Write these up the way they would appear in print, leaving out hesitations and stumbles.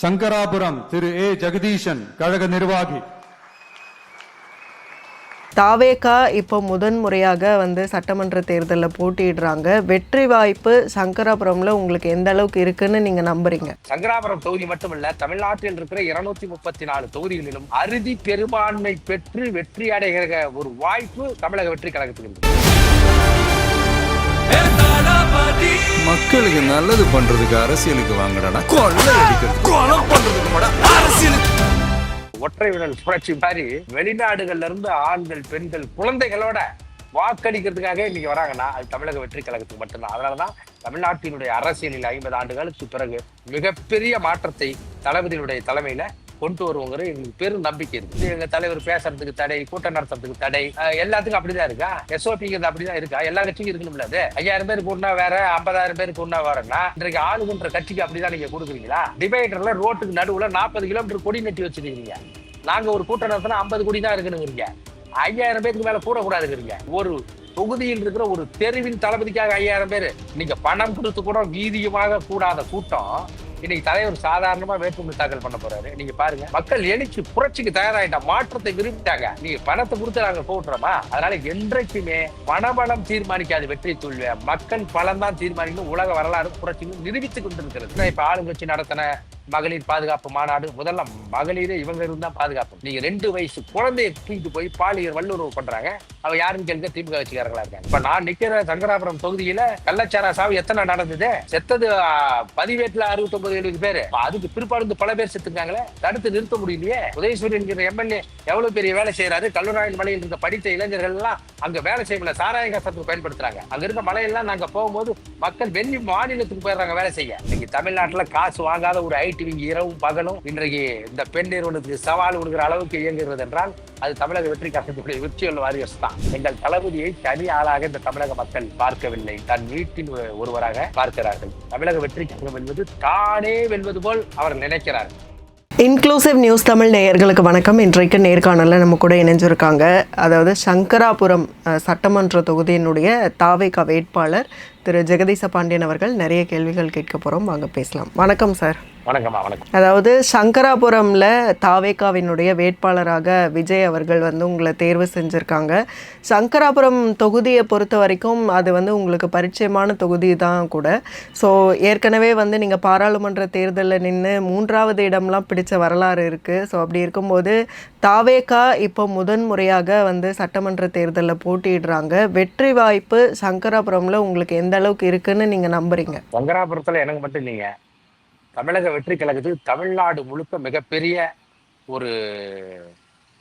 சங்கராபுரம் திரு ஏ ஜெகதீசன் கழக நிர்வாகி. தாவேகா இப்போ முதன்முறையாக சட்டமன்ற தேர்தலில் போட்டியிடுறாங்க. வெற்றி வாய்ப்பு சங்கராபுரம்ல உங்களுக்கு எந்த அளவுக்கு இருக்குன்னு நீங்க நம்புறீங்க? சங்கராபுரம் தொகுதி மட்டுமல்ல, தமிழ்நாட்டில் இருக்கிற 234 தொகுதிகளிலும் அறுதி பெரும்பான்மை பெற்று வெற்றி அடைகிற ஒரு வாய்ப்பு தமிழக வெற்றி கழகத்துக்கு இருக்கு. மக்களுக்கு நல்லது பண்றதுக்கு அரசியலுக்கு வாங்கடா, கொள்ளை அடிக்கிறது கொலை பண்றதுக்கு அரசியலுக்கு. ஒற்றை விரல் புரட்சி மாதிரி வெளிநாடுகள்ல இருந்து ஆண்கள் பெண்கள் குழந்தைகளோட வாக்களிக்கிறதுக்காக இன்னைக்கு வராங்கன்னா அது தமிழக வெற்றி கழகத்துக்கு மட்டும்தான். அதனாலதான் தமிழ்நாட்டினுடைய அரசியலில் 50 ஆண்டுகளுக்கு பிறகு மிகப்பெரிய மாற்றத்தை தளபதியினுடைய தலைமையில கொண்டு வருவோங்கிற எங்களுக்கு பெரும் நம்பிக்கை இருக்கு. எங்க தலைவர் பேசுறதுக்கு தடை, கூட்டம் நடத்துறதுக்கு தடை, எல்லாத்துக்கும் அப்படிதான் இருக்கா? எஸ்ஓபிங்கிறது அப்படிதான் இருக்கா? எல்லா கட்சிக்கும் இருக்கணும்ல. அது 5000 பேர் கூட்டினா வேற, 50,000 பேர் கூட்டினா வேறன்னா இன்றைக்கு ஆளுகின்ற கட்சிக்கு அப்படிதான் நீங்க கொடுக்குறீங்களா? டிவைடர்ல ரோட்டுக்கு நடுவுல 40 கிலோமீட்டர் கொடி நட்டி வச்சிருக்கீங்க. நாங்க ஒரு கூட்டம் நடத்தினா 50 கோடி தான் இருக்கணுங்கிறீங்க. 5000 பேருக்கு மேல கூடக்கூடாதுங்கிறீங்க. ஒரு தொகுதியில் இருக்கிற ஒரு தெருவின் தளபதிக்காக 5000 பேர் நீங்க பணம் கொடுத்து கூட வீதியமாக கூடாத கூட்டம் இன்னைக்கு தலைவர் சாதாரணமா வேட்புமனு தாக்கல் பண்ண போறாரு. நீங்க பாருங்க, மக்கள் எழுச்சி புரட்சிக்கு தயாராயிட்டா, மாற்றத்தை விரும்பிட்டாங்க. நீங்க பணத்தை கொடுத்து நாங்க போட்டுறோமா? அதனால என்றைக்குமே பணபலம் தீர்மானிக்காது வெற்றி தோல்வி, மக்கள் பலம் தான் தீர்மானிக்கணும். உலக வரலாறு புரட்சியும் நிரூபித்துக் கொண்டிருக்கிறது. இப்ப ஆளுங்கட்சி நடத்தின மகளிர் பாதுகாப்பு மாநாடு, முதல்ல மகளிரே இவங்க இருந்தா பாதுகாப்பு. நீங்க 2 வயசு குழந்தைய தூக்கிட்டு போய் பாலியல் வல்லுறவு பண்றாங்க. அவ யாருன்னு கேட்க திமுக கட்சிக்காரங்களா இருக்காங்க. இப்ப நான் நிக்கிற சங்கராபுரம் தொகுதியில கள்ளச்சாரா சாவு எத்தனை நடந்தது? செத்தது பதிவேட்டுல 69-70 பேரு. அதுக்கு பிற்பாடு பல பேர் செத்துருக்காங்களே, தடுத்து நிறுத்த முடியலையே. உதயசூரியன் என்கிற எம்எல்ஏ எவ்வளவு பெரிய வேலை செய்யறாரு. கல்லூராயின் மலையில் இருந்த படித்த இளைஞர்கள் எல்லாம் அங்க வேலை செய்யல, சாராய கசத்துக்கு பயன்படுத்துறாங்க. அங்க இருக்க மலையெல்லாம் நாங்க போகும்போது மக்கள் வெளி மாநிலத்துக்கு போயிடுறாங்க வேலை செய்ய. இன்னைக்கு தமிழ்நாட்டுல காசு வாங்காத ஒரு ஐடி இரவும் பகலும் இன்றைக்கு இந்த பெண் நிறுவனத்துக்கு சவால் கொடுக்கிற அளவுக்கு இயங்குகிறது என்றால் அது தமிழக வெற்றி கழகத்துடைய விர்ச்சுவல் வாரியர்ஸ் தான். எங்கள் தளபதியை தனி ஆளாக இந்த தமிழக மக்கள் பார்க்கவில்லை, தன் வீட்டில் ஒருவராக பார்க்கிறார்கள். தமிழக வெற்றி கழகம் என்பது தானே வெல்வது போல் அவர்கள் நினைக்கிறார்கள். இன்க்ளூசிவ் நியூஸ் தமிழ் நேயர்களுக்கு வணக்கம். இன்றைக்கு நேர்காணலில் நம்ம கூட இணைஞ்சிருக்காங்க. அதாவது சங்கராபுரம் சட்டமன்ற தொகுதியினுடைய தாவேகா வேட்பாளர் திரு ஜெகதீச பாண்டியன் அவர்கள். நிறைய கேள்விகள் கேட்க போகிறோம், வாங்க பேசலாம். வணக்கம் சார். வணக்கம்மா. வணக்கம். அதாவது சங்கராபுரம்ல தாவேகாவினுடைய வேட்பாளராக விஜய் அவர்கள் உங்களை தேர்வு செஞ்சுருக்காங்க. சங்கராபுரம் தொகுதியை பொறுத்த வரைக்கும் அது உங்களுக்கு பரிச்சயமான தொகுதி தான் கூட. ஸோ ஏற்கனவே நீங்கள் பாராளுமன்ற தேர்தலில் நின்று 3வது இடம்லாம் பிடிச்ச வரலாறு இருக்குது. ஸோ அப்படி இருக்கும்போது தாவேகா இப்போ முதன்முறையாக சட்டமன்ற தேர்தலில் போட்டியிடுறாங்க. வெற்றி வாய்ப்பு சங்கராபுரம்ல உங்களுக்கு எந்த அளவுக்கு இருக்குன்னு நீங்கள் நம்புறீங்க? சங்கராபுரத்தில் எனக்கு மட்டும் இல்லைங்க, தமிழக வெற்றி கழகத்துக்கு தமிழ்நாடு முழுக்க மிகப்பெரிய ஒரு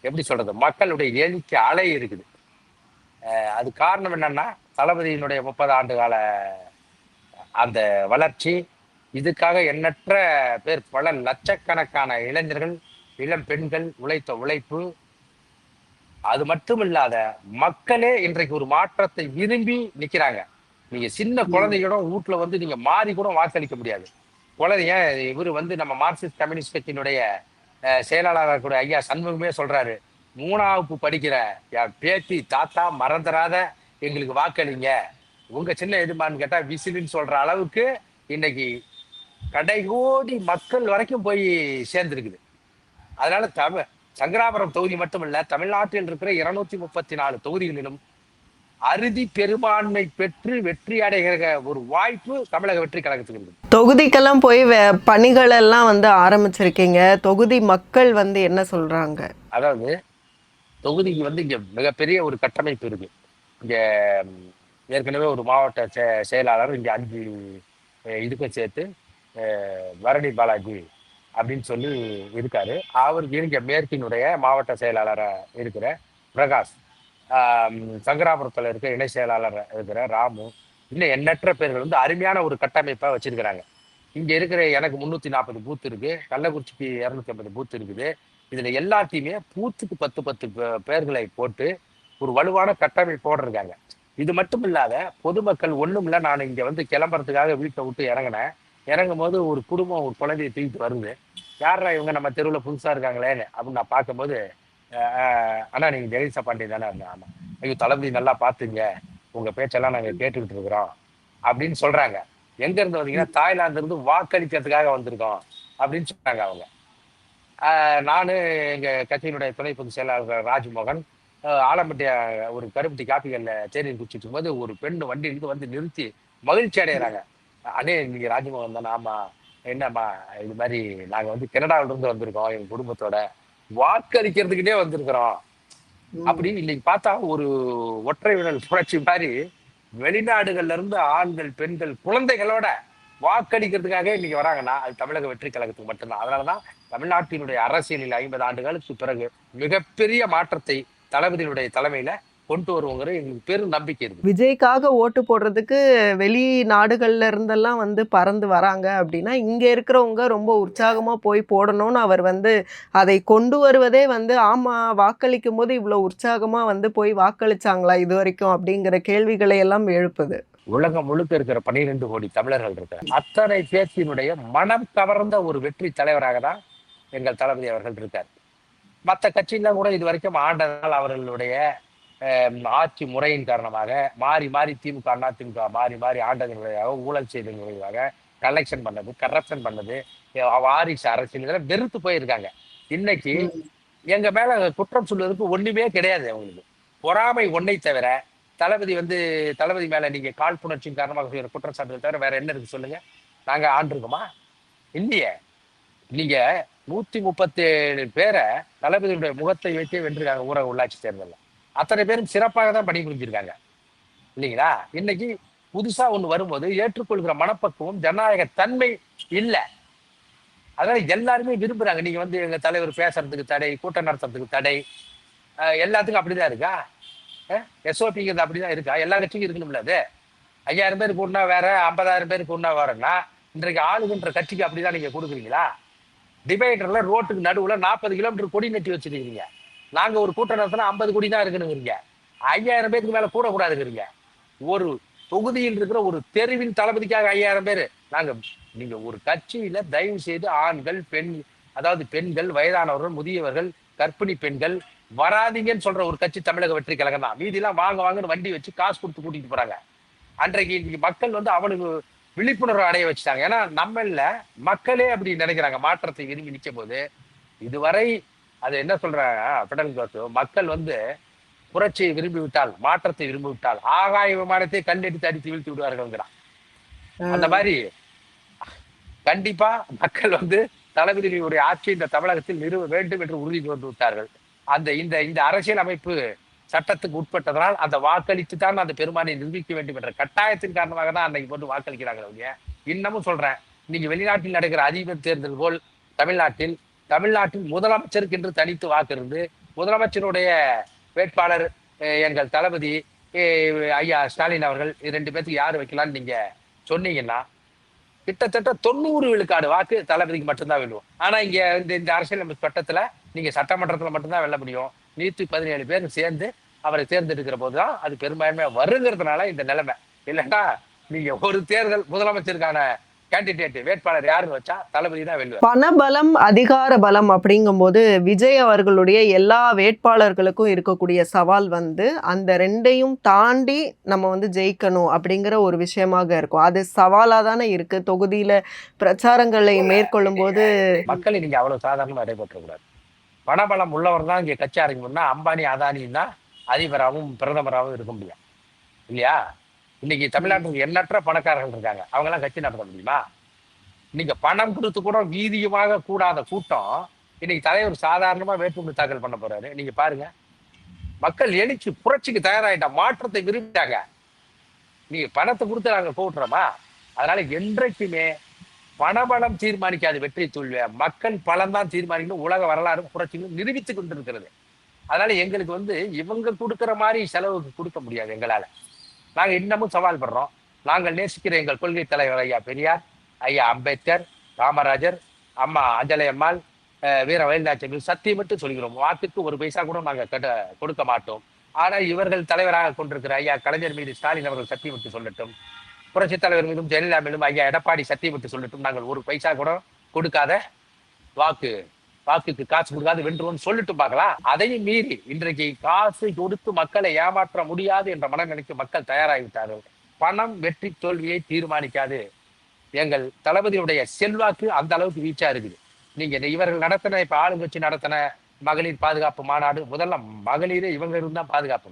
எப்படி சொல்றது, மக்களுடைய எழுச்சி அலை இருக்குது. அது காரணம் என்னன்னா தளபதியினுடைய 30 ஆண்டு கால அந்த வளர்ச்சி. இதுக்காக எண்ணற்ற பேர், பல லட்சக்கணக்கான இளைஞர்கள், இளம் பெண்கள் உழைத்த உழைப்பு. அது மட்டும் இல்லாத மக்களே இன்றைக்கு ஒரு மாற்றத்தை விரும்பி நிக்கிறாங்க. நீங்க சின்ன குழந்தையோட வீட்டுல நீங்க மாறி கூட வாக்களிக்க முடியாது. குழந்தைய இவரு நம்ம மார்க்சிஸ்ட் கம்யூனிஸ்ட் கட்சியினுடைய செயலாளர் கூட ஐயா சண்முகமே சொல்றாரு, 3வது படிக்கிற பேத்தி தாத்தா மறந்துடாத எங்களுக்கு வாக்களிங்க, உங்க சின்ன எதுமான்னு கேட்டா விசிலுன்னு சொல்ற அளவுக்கு இன்னைக்கு கடைகோடி மக்கள் வரைக்கும் போய் சேர்ந்துருக்குது. அதனால சங்கராபுரம் தொகுதி மட்டுமல்ல, தமிழ்நாட்டில் இருக்கிற 234 தொகுதிகளிலும் அறுதி பெரும்பான்மை பெற்று வெற்றி அடைகிற ஒரு வாய்ப்பு தமிழக வெற்றி கழகத்துக்கு இருக்கு. தொகுதிக்கெல்லாம் போய் பணிகள் எல்லாம் ஆரம்பிச்சிருக்கீங்க. தொகுதி மக்கள் என்ன சொல்றாங்க? அதாவது தொகுதிக்கு இங்க மிகப்பெரிய ஒரு கட்டமைப்பு இருக்கு. இங்க ஏற்கனவே ஒரு மாவட்ட செயலாளர் இங்க 5 இதுக்கும் சேர்த்து வரணி பாலாஜி அப்படின்னு சொல்லி இருக்காரு. அவருக்கு இங்க மேற்கினுடைய மாவட்ட செயலாளராக இருக்கிற பிரகாஷ், சங்கராபுரத்தில் இருக்க இணை செயலாளர் இருக்கிற ராமு, இன்னும் எண்ணற்ற பேர்கள் அருமையான ஒரு கட்டமைப்பா வச்சிருக்கிறாங்க. இங்க இருக்கிற எனக்கு 340 பூத் இருக்கு, கள்ளக்குறிச்சிக்கு 250 பூத் இருக்குது. இதுல எல்லாத்தையுமே பூத்துக்கு 10 பேர்களை போட்டு ஒரு வலுவான கட்டமைப்போடு இருக்காங்க. இது மட்டும் இல்லாத பொதுமக்கள் ஒண்ணும் இல்லை, நான் இங்க கிளம்புறதுக்காக வீட்டை விட்டு இறங்கும் போது ஒரு குடும்பம் ஒரு குழந்தைய தூக்கிட்டு வருது. யாரா இவங்க நம்ம தெருவில் புதுசா இருக்காங்களேன்னு அப்படின்னு நான் பார்க்கும்போது, ஆனா நீங்க ஜெகதீச பாண்டியன் தானே? ஆமா. ஐயோ தளபதி நல்லா பாத்துங்க, உங்க பேச்செல்லாம் நாங்க கேட்டுக்கிட்டு இருக்கிறோம் அப்படின்னு சொல்றாங்க. எங்க இருந்து வந்தீங்கன்னா தாய்லாந்து இருந்து வாக்களிக்கிறதுக்காக வந்திருக்கோம் அப்படின்னு சொன்னாங்க அவங்க. நானு எங்க கட்சியினுடைய துணை பொதுச் செயலாளர் ராஜ்மோகன் ஆலம்பட்டி ஒரு கருப்பட்டி காப்பிகள்ல தேநீர் குடிச்சிட்டு இருக்கும்போது ஒரு பெண் வண்டியிலிருந்து வந்து நிறுத்தி மகிழ்ச்சி அடைகிறாங்க. அண்ணே நீங்க ராஜ்மோகன் தானே? ஆமா. என்னம்மா இது மாதிரி நாங்க வந்து கனடாவில இருந்து வந்திருக்கோம் எங்க குடும்பத்தோட வாக்களிக்கிறதுக்கிட்டே வந்திருக்கிறோம் அப்படின்னு. இன்னைக்கு பார்த்தா ஒரு ஒற்றை விரல் புரட்சி மாதிரி வெளிநாடுகள்ல இருந்து ஆண்கள் பெண்கள் குழந்தைகளோட வாக்களிக்கிறதுக்காக இன்னைக்கு வராங்கன்னா அது தமிழக வெற்றி கழகத்துக்கு மட்டும்தான். அதனாலதான் தமிழ்நாட்டினுடைய அரசியலில் 50 ஆண்டுகளுக்கு பிறகு மிகப்பெரிய மாற்றத்தை தளபதியினுடைய தலைமையில கொண்டு வருவோங்கிற எங்களுக்கு பெரும் நம்பிக்கை இருக்கு. விஜய்க்காக ஓட்டு போடுறதுக்கு வெளிநாடுகள்ல இருந்தெல்லாம் வந்து பறந்து வராங்க அப்படின்னா, இங்க இருக்கிறவங்க ரொம்ப உற்சாகமா போய் போடணும்னு அவர் வந்து அதை கொண்டு வருவதே வந்து, ஆமா வாக்களிக்கும் போது இவ்வளோ உற்சாகமா வந்து போய் வாக்களிச்சாங்களா இது வரைக்கும் அப்படிங்கிற கேள்விகளை எல்லாம் எழுப்புது. உலகம் முழுக்க இருக்கிற 12 கோடி தமிழர்கள் இருக்கிற அத்தனை பேர்த்தினுடைய மனம் கவர்ந்த ஒரு வெற்றி தலைவராக தான் எங்கள் தளபதி அவர்கள் இருக்கார். மற்ற கட்சியெல்லாம் கூட இது வரைக்கும் ஆண்டதால் அவர்களுடைய ஆட்சி முறையின் காரணமாக மாறி மாறி திமுக அண்ணா திமுக மாறி மாறி ஆண்டதன் விளைவாக ஊழல் செய்ததன் விளைவாக கலெக்ஷன் பண்ணது கரப்ஷன் பண்ணது வாரிசு அரசியல் இதெல்லாம் வெறுத்து போயிருக்காங்க. இன்னைக்கு எங்க மேல குற்றம் சொல்வதற்கு ஒண்ணுமே கிடையாது. அவங்களுக்கு பொறாமை ஒன்னை தவிர தளபதி மேல நீங்க காழ்ப்புணர்ச்சியின் காரணமாக செய்யற குற்றச்சாட்டுகள் தவிர வேற என்ன இருக்கு சொல்லுங்க? நாங்க ஆண்டிருக்கோமா? இல்லையே. நீங்க 137 பேரை தளபதியுடைய முகத்தை வைத்தே வென்றிருக்காங்க ஊரக உள்ளாட்சி தேர்தலில். அத்தனை பேரும் சிறப்பாக தான் பணி புரிஞ்சிருக்காங்க இல்லைங்களா? இன்னைக்கு புதுசா ஒண்ணு வரும்போது ஏற்றுக்கொள்கிற மனப்பக்குவம் ஜனநாயக தன்மை இல்லை. அதனால எல்லாருமே விரும்புறாங்க. நீங்க வந்து எங்க தலைவர் பேசுறதுக்கு தடை, கூட்டம் நடத்துறதுக்கு தடை, எல்லாத்துக்கும் அப்படிதான் இருக்கா? எஸ்ஓபிங்கிறது அப்படிதான் இருக்கா? எல்லா கட்சிக்கும் இருக்கணும்ல. அது 5000 பேர் கூடனா வேற, 50,000 பேர் கூடனா வேறன்னா இன்றைக்கு ஆளுகின்ற கட்சிக்கு அப்படிதான் நீங்க கொடுக்குறீங்களா? டிவைடர்ல ரோட்டுக்கு நடுவுல 40 கிலோமீட்டர் கொடி நட்டி வச்சிருக்கீங்க. நாங்க ஒரு கூட்டம் நடத்தினா 50 கோடி தான் இருக்குன்னு 5000 பேருக்கு மேல கூடக்கூடாது இருக்கிறீங்க. ஒரு தொகுதியில் இருக்கிற ஒரு தெருவின் தளபதிக்காக 5000 பேர் நீங்க ஒரு கட்சியில தயவு செய்து ஆண்கள் அதாவது பெண்கள், வயதானவர்கள், முதியவர்கள், கர்ப்பிணி பெண்கள் வராதிங்கன்னு சொல்ற ஒரு கட்சி தமிழக வெற்றி கழகம் தான். மீதியெல்லாம் வாங்கன்னு வண்டி வச்சு காசு கொடுத்து கூட்டிட்டு போறாங்க. அன்றைக்கு மக்கள் வந்து அவனுக்கு விழிப்புணர்வு அடைய வச்சுட்டாங்க. ஏன்னா நம்மள மக்களே அப்படி நினைக்கிறாங்க. மாற்றத்தை விரும்பி நிற்கும் போது இதுவரை அது என்ன சொல்றாங்க மக்கள் வந்து புரட்சியை விரும்பி விட்டால், மாற்றத்தை விரும்பி விட்டால் ஆகாய விமானத்தை கல்லெடுத்து அடித்து வீழ்த்தி விடுவார்கள்ங்கிறான். அந்த மாதிரி கண்டிப்பா மக்கள் வந்து தளபதியுடைய ஆட்சி இந்த தமிழகத்தில் நிறுவ வேண்டும் என்று உறுதி கொண்டு விட்டார்கள். இந்த அரசியல் அமைப்பு சட்டத்துக்கு உட்பட்டதனால் அந்த வாக்களித்து தான் அந்த பெரும்பான்மையை நிரூபிக்க வேண்டும் என்ற கட்டாயத்தின் காரணமாக தான் அன்னைக்கு போட்டு வாக்களிக்கிறாங்க. இன்னமும் சொல்றேன், நீங்க வெளிநாட்டில் நடக்கிற அதிபர் தேர்தல் போல் தமிழ்நாட்டில் முதலமைச்சருக்கு என்று தனித்து வாக்கு இருந்து முதலமைச்சருடைய வேட்பாளர் எங்கள் தளபதி ஐயா ஸ்டாலின் அவர்கள் 2 பேருக்கு யாரு வைக்கலாம்னு நீங்க சொன்னீங்கன்னா கிட்டத்தட்ட 90 விழுக்காடு வாக்கு தளபதிக்கு மட்டும்தான் வெல்லுவோம். ஆனா இங்க இந்த அரசியலமைப்பு சட்டத்துல நீங்க சட்டமன்றத்துல மட்டும்தான் வெல்ல முடியும். 117 பேர் சேர்ந்து அவரை தேர்ந்தெடுக்கிற போதுதான் அது பெரும்பான்மையா வருங்கிறதுனால இந்த நிலைமை. இல்லைன்னா நீங்க ஒரு தேர்தல் முதலமைச்சருக்கான கேண்டிடேட் வேட்பாளர் யாருன்னு வச்சா தளபதி தான் வெல்லுவார். பணபலம், அதிகார பலம் அப்படிங்கும்போது விஜய் அவர்களுடைய எல்லா வேட்பாளர்களுக்கும் இருக்கக்கூடிய சவால் வந்து அந்த 2ஐயும் தாண்டி நம்ம வந்து ஜெயிக்கணும் அப்படிங்கிற ஒரு விஷயமாக இருக்கும். அது சவாலா தானே இருக்கு. தொகுதியில பிரச்சாரங்களை மேற்கொள்ளும் போது மக்களை நீங்க அவ்வளவு சாதாரணமா இடைப்பற்றக்கூடாது. பணபலம் உள்ளவர் தான் இங்க கட்சி ஆரம்பிக்கணும்னா அம்பானி அதானியும் தான் அதிபராகவும் பிரதமராகவும் இருக்க முடியும் இல்லையா? இன்னைக்கு தமிழ்நாட்டுக்கு எண்ணற்ற பணக்காரர்கள் இருக்காங்க. அவங்க எல்லாம் கட்சி நடத்த முடியுமா? நீங்க பணம் கொடுத்து கூட வீதியமாக கூடாத கூட்டம் இன்னைக்கு தலைவர் சாதாரணமா வேட்புமனு தாக்கல் பண்ண போறாரு. நீங்க பாருங்க, மக்கள் எழுச்சி புரட்சிக்கு தயாராயிட்டா, மாற்றத்தை விரும்பிட்டாங்க. நீங்க பணத்தை கொடுத்து நாங்க கூட்டுறோமா? அதனால என்றைக்குமே பணபலம் தீர்மானிக்காது வெற்றி தோல்வியா, மக்கள் பலம் தான் தீர்மானிக்கணும். உலக வரலாறு புரட்சிகளும் நிரூபித்துக் கொண்டிருக்கிறது. அதனால எங்களுக்கு வந்து இவங்க கொடுக்குற மாதிரி செலவுக்கு கொடுக்க முடியாது. எங்களால நாங்க இன்னமும் சவால் படுறோம். நாங்கள் நேசிக்கிற எங்கள் கொள்கை தலைவர் ஐயா பெரியார், ஐயா அம்பேத்கர், காமராஜர், அம்மா அஞ்சலை அம்மாள், வீர வயல்நாச்சங்கள் சத்தியமிட்டு சொல்கிறோம். வாக்குக்கு ஒரு பைசா கூட நாங்க கொடுக்க மாட்டோம். ஆனா இவர்கள் தலைவராக கொண்டிருக்கிற ஐயா கலைஞர் மீது ஸ்டாலின் அவர்கள் சத்தியமிட்டு சொல்லட்டும், புரட்சி தலைவர் மீதும் ஜெயலலிதா மீதும் ஐயா எடப்பாடி சத்தியமிட்டு சொல்லட்டும், நாங்கள் ஒரு பைசா கூட கொடுக்காத, வாக்குக்கு காசு கொடுக்காது வென்றுவோம் சொல்லிட்டு பார்க்கலாம். அதையும் மீறி இன்றைக்கு காசு கொடுத்து மக்களை ஏமாற்ற முடியாது என்ற மனநிலைக்கு மக்கள் தயாராகிவிட்டார்கள். பணம் வெற்றி தோல்வியை தீர்மானிக்காது. எங்கள் தளபதியுடைய செல்வாக்கு அந்த அளவுக்கு வீச்சா இருக்குது. நீங்க இவர்கள் நடத்தின இப்ப ஆளுங்கட்சி நடத்தின மகளிர் பாதுகாப்பு மாநாடு, முதல்ல மகளிரே இவங்க இருந்தா பாதுகாப்பு.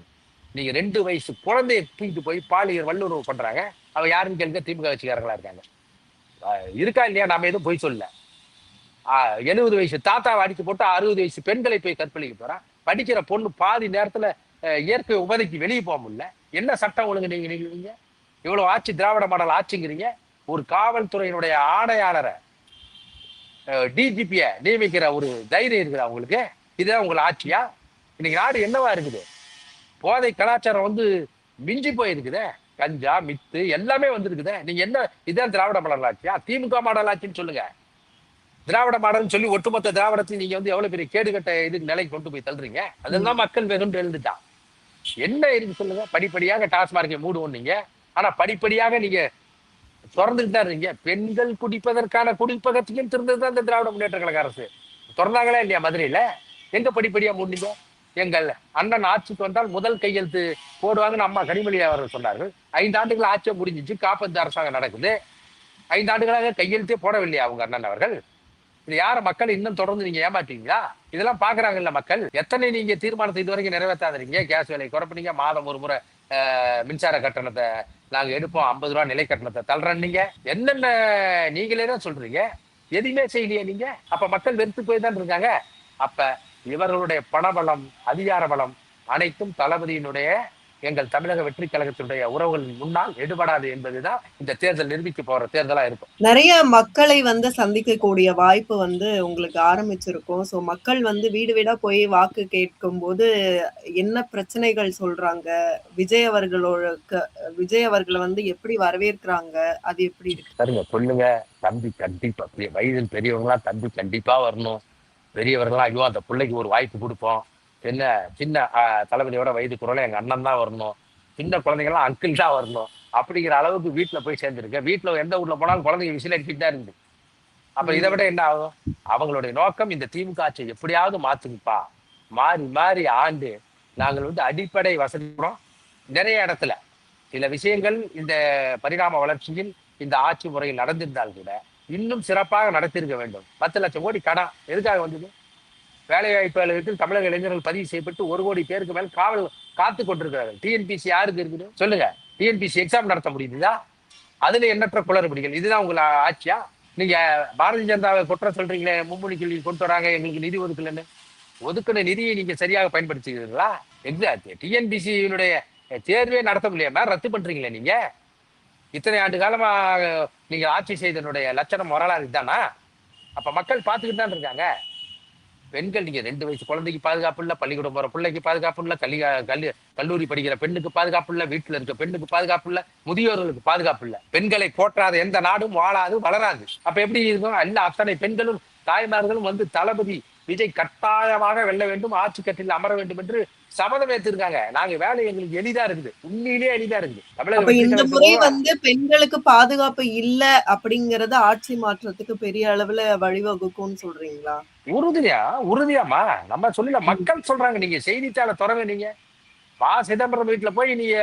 நீங்க 2 வயசு குழந்தைய தூக்கிட்டு போய் பாலியல் வல்லுறவு பண்றாங்க. அவ யாருன்னு கேளுங்க, திமுக கட்சிக்காரங்களா இருக்காங்க. இருக்கா இல்லையா? நாம எதுவும் போய் சொல்ல. 70 வயசு தாத்தாவை அடிச்சு போட்டு 60 வயசு பெண்களை போய் கற்பழிக்க போறான். படிக்கிற பொண்ணு பாதி நேரத்துல இயற்கை உபதைக்கு வெளியே போக முடியல. என்ன சட்டம் ஒழுங்கு நீங்க நிறுவீங்க? இவ்வளவு ஆட்சி திராவிட மாடல் ஆட்சிங்கிறீங்க. ஒரு காவல்துறையினுடைய ஆணையாளரை டிஜிபிய நியமிக்கிற ஒரு தைரியம் இருக்குது அவங்களுக்கு? இதுதான் உங்களை ஆட்சியா? இன்னைக்கு நாடு என்னவா இருக்குது? போதை கலாச்சாரம் வந்து மிஞ்சி போயிருக்குதே. கஞ்சா மித்து எல்லாமே வந்துருக்குதே. நீங்க என்ன இதுதான் திராவிட மாடல் ஆட்சியா? திமுக மாடல் ஆட்சின்னு சொல்லுங்க. திராவிட மாடல்னு சொல்லி ஒட்டுமொத்த திராவிடத்தையும் நீங்க வந்து எவ்வளவு பெரிய கேடுகட்ட இதுக்கு நிலைக்கு கொண்டு போய் தள்ளுறீங்க. அதெல்லாம் மக்கள் வெறும் எழுந்துட்டான். என்ன இருக்கு சொல்லுங்க? படிப்படியாக டாஸ்மார்க்கை மூடுவோம் நீங்க. ஆனா படிப்படியாக நீங்க திறந்துட்டு தான் இருக்கீங்க. பெண்கள் குடிப்பதற்கான குடிப்பகத்தையும் திறந்ததுதான் இந்த திராவிட முன்னேற்ற கழக அரசு. திறந்தாங்களா இல்லையா? மதுரையில எங்க படிப்படியா மூடுனீங்க? எங்கள் அண்ணன் ஆட்சிக்கு வந்தால் முதல் கையெழுத்து போடுவாங்கன்னு அம்மா கனிமொழி அவர்கள் சொன்னார்கள். 5 ஆண்டுகள் ஆட்சியை முடிஞ்சிச்சு. காப்பந்து அரசாங்கம் நடக்குது. 5 ஆண்டுகளாக கையெழுத்தே போடவில்லையா அவங்க அண்ணன் அவர்கள்? இது யார மக்கள் இன்னும் தொடர்ந்து நீங்க ஏமாற்றீங்களா? இதெல்லாம் பாக்குறாங்கல்ல மக்கள். எத்தனை நீங்க தீர்மானத்தை இது வரைக்கும் நிறைவேற்றாதீங்க? கேஸ் விலை குறைப்பீங்க, மாதம் ஒரு முறை மின்சார கட்டணத்தை நாங்க எடுப்போம், 50 ரூபா நிலை கட்டணத்தை தள்ளுறோம். நீங்க என்னென்ன நீங்களே தான் சொல்றீங்க, எதுவுமே செய்யலையே நீங்க. அப்ப மக்கள் வெறுத்து போய் தான் இருக்காங்க. அப்ப இவர்களுடைய பணபலம், அதிகார பலம் அனைத்தும் தளபதியினுடைய எங்கள் தமிழக வெற்றி கழகத்தினுடைய உறவுகளின் முன்னால் எடுபடாது என்பதுதான் இந்த தேர்தல் நிரூபிக்க போற தேர்தலா இருக்கும். நிறைய மக்களை வந்து சந்திக்கக்கூடிய வாய்ப்பு வந்து உங்களுக்கு ஆரம்பிச்சிருக்கும். ஸோ மக்கள் வந்து வீடு வீடா போய் வாக்கு கேட்கும் போது என்ன பிரச்சனைகள் சொல்றாங்க, விஜய் அவர்களை வந்து எப்படி வரவேற்கிறாங்க, அது எப்படி இருக்கு? சரிங்க, சொல்லுங்க. தம்பி கண்டிப்பா, வயதில் பெரியவங்களா தம்பி கண்டிப்பா வரணும். பெரியவர்களா ஐயோ அந்த பிள்ளைக்கு ஒரு வாய்ப்பு கொடுப்போம். என்ன சின்ன தளபதியோட வயது குரல எங்க அண்ணன் தான் வரணும், சின்ன குழந்தைங்கலாம் அங்கிள் தான் வரணும் அப்படிங்கிற அளவுக்கு வீட்டுல போய் சேர்ந்துருக்கேன். வீட்டுல எந்த ஊர்ல போனாலும் குழந்தைங்க விசில் அடிக்கிட்டு தான் இருந்து. அப்ப இதை விட என்ன ஆகும்? அவங்களுடைய நோக்கம் இந்த திமுக ஆட்சியை எப்படியாவது மாத்துங்கப்பா. மாறி மாறி ஆண்டு நாங்கள் வந்து அடிப்படை வசதி நிறைய இடத்துல சில விஷயங்கள் இந்த பரிணாம வளர்ச்சியில் இந்த ஆட்சி முறையில் நடந்திருந்தால் கூட இன்னும் சிறப்பாக நடத்திருக்க வேண்டும். 10 லட்சம் கோடி கடன் எதுக்காக வந்தது? வேலைவாய்ப்பு அலுவலகத்தில் தமிழக இளைஞர்கள் பதிவு செய்யப்பட்டு 1 கோடி பேருக்கு மேல் காவல் காத்து கொண்டிருக்கிறார்கள். டிஎன்பிசி யாருக்கு இருக்குது சொல்லுங்க? டிஎன்பிசி எக்ஸாம் நடத்த முடியுதா? அதுல எண்ணற்ற குளறுபடிகள். இதுதான் உங்களை ஆட்சியா? நீங்க பாரதிய ஜனதாவை குற்றம் சொல்றீங்களே, மும்மொழி கல்வி கொண்டு வராங்க, எங்களுக்கு நிதி ஒதுக்கலன்னு. ஒதுக்கின நிதியை நீங்க சரியாக பயன்படுத்திக்கிறீங்களா? எக்ஸாக்ட் டிஎன்பிசியினுடைய தேர்வே நடத்த முடியாம ரத்து பண்றீங்களே நீங்க. இத்தனை ஆண்டு காலமா நீங்க ஆட்சி செய்தனுடைய லட்சணம் வரலாறு தானா? அப்ப மக்கள் பார்த்துக்கிட்டு தான் இருக்காங்க. பெண்கள் நீங்க 2 வயசு குழந்தைக்கு பாதுகாப்பு இல்லை, பள்ளிக்கூடம் போற பிள்ளைக்கு பாதுகாப்பு இல்லை, கல்லூரி படிக்கிற பெண்ணுக்கு பாதுகாப்பு இல்லை, வீட்டுல இருக்க பெண்ணுக்கு பாதுகாப்பு இல்லை, முதியோர்களுக்கு பாதுகாப்பு இல்லை. பெண்களை போற்றாத எந்த நாடும் வாழாது, வளராது. அப்ப எப்படி இருக்கும்? எல்லா அத்தனை பெண்களும் தாய்மார்களும் வந்து தளபதி விஜய் கட்டாயமாக வெல்ல வேண்டும், ஆட்சி கட்டில் அமர வேண்டும் என்று சபதம் ஏற்றிருக்காங்க. நாங்க வேலை எங்களுக்கு எளிதா இருக்குது, உண்மையிலேயே எளிதா இருக்குது. அப்ப இந்த முறை வந்து பெண்களுக்கு பாதுகாப்பு இல்ல அப்படிங்கறது ஆட்சி மாற்றத்துக்கு பெரிய அளவுல வழிவகுக்கும்னு சொல்றீங்களா? உறுதியாமா நம்ம சொல்லல, மக்கள் சொல்றாங்க. நீங்க செய்தித்தாளை தொடங்க. நீங்க சிதம்பரம் வீட்டுல போய் நீங்க